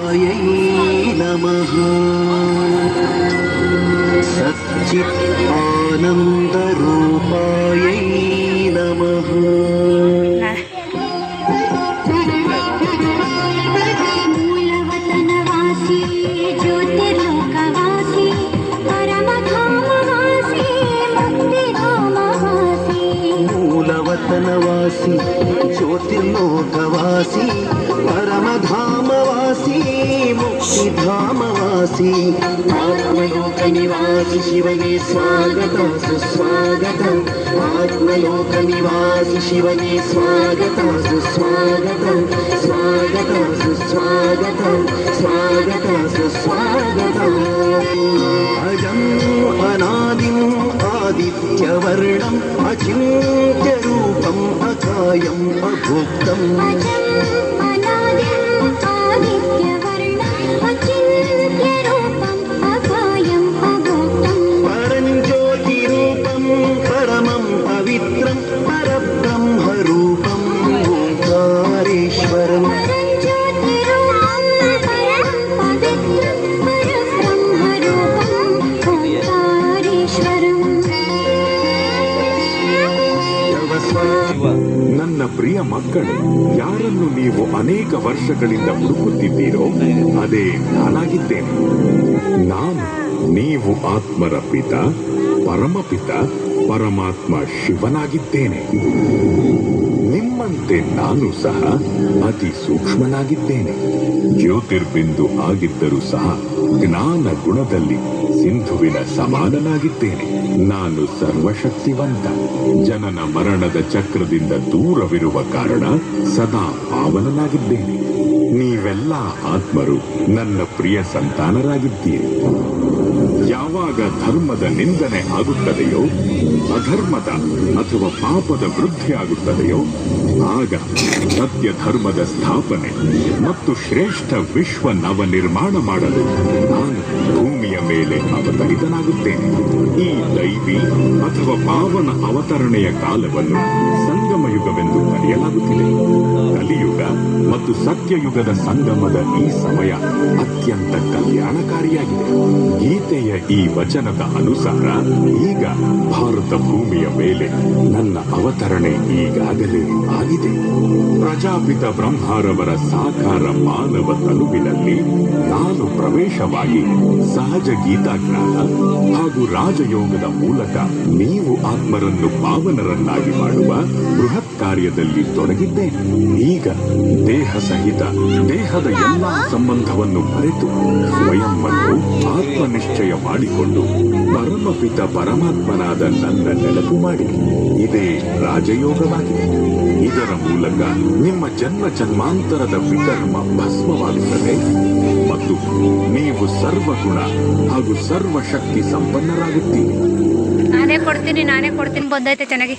नमः सच्चित् आनन्दरूपायै नमः मूलवतनवासी ज्योतिर्लोकवासी परमधामवासी मुक्तिधामवासी मूलवतनवासी ज्योतिर्लोकवासी परमधामवासी मुक्तिधामवासी आत्मलोकनिवासी शिवने स्वागतं सुस्वागतम् आत्मलोकनिवासी शिवने स्वागतं सुस्वागतं स्वागतं सुस्वागतं स्वागतं सुस्वागतम् अजम् अनादिम् आदित्यवर्णम् अचिन्त्यरूपम् अकायम् अभोक्तम् परञ्ज्योतिरूपम् परमं पवित्रं परब्रह्मरूपम् ओङ्कारेश्वरम् ನನ್ನ ಪ್ರಿಯ ಮಕ್ಕಳು, ಯಾರನ್ನು ನೀವು ಅನೇಕ ವರ್ಷಗಳಿಂದ ಹುಡುಕುತ್ತಿದ್ದೀರೋ ಅದೇ ನಾನಾಗಿದ್ದೇನೆ. ನಾನು ನೀವು ಆತ್ಮರ ಪಿತ, ಪರಮಪಿತ, ಪರಮಾತ್ಮ ಶಿವನಾಗಿದ್ದೇನೆ. ನಿಮ್ಮಂತೆ ನಾನು ಸಹ ಅತಿ ಸೂಕ್ಷ್ಮನಾಗಿದ್ದೇನೆ. ಜ್ಯೋತಿರ್ಬಿಂದು ಆಗಿದ್ದರೂ ಸಹ ಜ್ಞಾನ ಗುಣದಲ್ಲಿ ಸಿಂಧುವಿನ ಸಮಾನನಾಗಿದ್ದೇನೆ. ನಾನು ಸರ್ವಶಕ್ತಿವಂತ. ಜನನ ಮರಣದ ಚಕ್ರದಿಂದ ದೂರವಿರುವ ಕಾರಣ ಸದಾ ಪಾವನನಾಗಿದ್ದೇನೆ. ನೀವೆಲ್ಲ ಆತ್ಮರು ನನ್ನ ಪ್ರಿಯ ಸಂತಾನರಾಗಿದ್ದೀರಿ. ಯಾವಾಗ ಧರ್ಮದ ನಿಂದನೆ ಆಗುತ್ತದೆಯೋ, ಅಧರ್ಮದ ಅಥವಾ ಪಾಪದ ವೃದ್ಧಿ ಆಗುತ್ತದೆಯೋ, ಆಗ ಸತ್ಯ ಧರ್ಮದ ಸ್ಥಾಪನೆ ಮತ್ತು ಶ್ರೇಷ್ಠ ವಿಶ್ವ ನವ ನಿರ್ಮಾಣ ಮಾಡಲು ನಾನು ಭೂಮಿಯ ಮೇಲೆ ಅವತರಿತನಾಗುತ್ತೇನೆ. ಈ ದೈವಿ ಅಥವಾ ಪಾವನ ಅವತರಣೆಯ ಕಾಲವನ್ನು ಸಂಗಮಯುಗವೆಂದು ಕರೆಯಲಾಗುತ್ತಿದೆ. ಕಲಿಯುಗ ಮತ್ತು ಸತ್ಯಯುಗದ ಸಂಗಮದ ಈ ಸಮಯ ಅತ್ಯಂತ ಕಲ್ಯಾಣಕಾರಿಯಾಗಿದೆ. ಗೀತೆಯ ಈ ವಚನದ ಅನುಸಾರ ಈಗ ಭಾರತ ಭೂಮಿಯ ಮೇಲೆ ನನ್ನ ಅವತರಣೆ ಈಗಾಗಲೇ ಆಗಿದೆ. ಪ್ರಜಾಪಿತ ಬ್ರಹ್ಮರವರ ಸಾಕಾರ ಮಾನವ ತನುವಿನಲ್ಲಿ ನಾನು ಪ್ರವೇಶವಾಗಿ ಸಹಜ ಗೀತಾಜ್ಞಾನ ಹಾಗೂ ರಾಜಯೋಗದ ಮೂಲಕ ನೀವು ಆತ್ಮರನ್ನು ಪಾವನರನ್ನಾಗಿ ಮಾಡುವ ಬೃಹತ್ ಕಾರ್ಯದಲ್ಲಿ ತೊಡಗಿದ್ದೇನೆ. ಈಗ ದೇಹ ಸಹಿತ ದೇಹದ ಎಲ್ಲಾ ಸಂಬಂಧವನ್ನು ಮರೆತು ಸ್ವಯಂವನ್ನು ಆತ್ಮನಿಶ್ಚಯ ಮಾಡಿಕೊಂಡು ಪರಮಪಿತ ಪರಮಾತ್ಮನಾದ ನನ್ನ ನೆನಪು ಮಾಡಿ. ಇದೇ ರಾಜಯೋಗವಾಗಿದೆ. ಇದರ ಮೂಲಕ ನಿಮ್ಮ ಜನ್ಮ ಜನ್ಮಾಂತರದ ವಿಕರ್ಮ ಭಸ್ಮವಾಗುತ್ತದೆ ಮತ್ತು ನೀವು ಸರ್ವಗುಣ ಹಾಗೂ ಸರ್ವಶಕ್ತಿ ಸಂಪನ್ನರಾಗುತ್ತೀರಿ. ನಾನೇ ಕೊಡ್ತೀನಿ ಬಂದೈತೆ ಚೆನ್ನಾಗಿ.